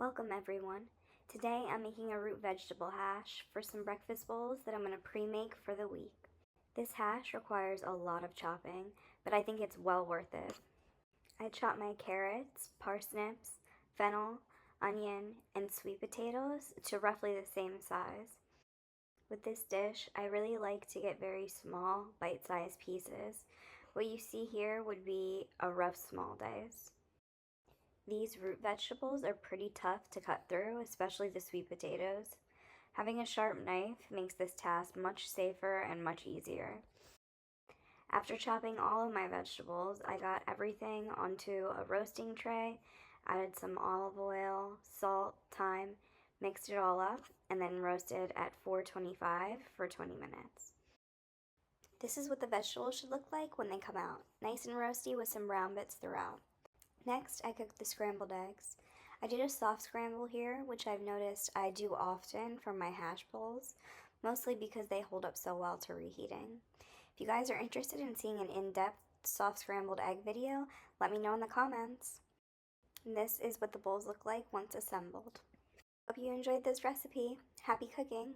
Welcome everyone. Today I'm making a root vegetable hash for some breakfast bowls that I'm going to pre-make for the week. This hash requires a lot of chopping, but I think it's well worth it. I chopped my carrots, parsnips, fennel, onion, and sweet potatoes to roughly the same size. With this dish, I really like to get very small, bite-sized pieces. What you see here would be a rough small dice. These root vegetables are pretty tough to cut through, especially the sweet potatoes. Having a sharp knife makes this task much safer and much easier. After chopping all of my vegetables, I got everything onto a roasting tray, added some olive oil, salt, thyme, mixed it all up, and then roasted at 425 for 20 minutes. This is what the vegetables should look like when they come out, nice and roasty with some brown bits throughout. Next, I cooked the scrambled eggs. I did a soft scramble here, which I've noticed I do often for my hash bowls, mostly because they hold up so well to reheating. If you guys are interested in seeing an in-depth soft scrambled egg video, let me know in the comments. And this is what the bowls look like once assembled. Hope you enjoyed this recipe. Happy cooking!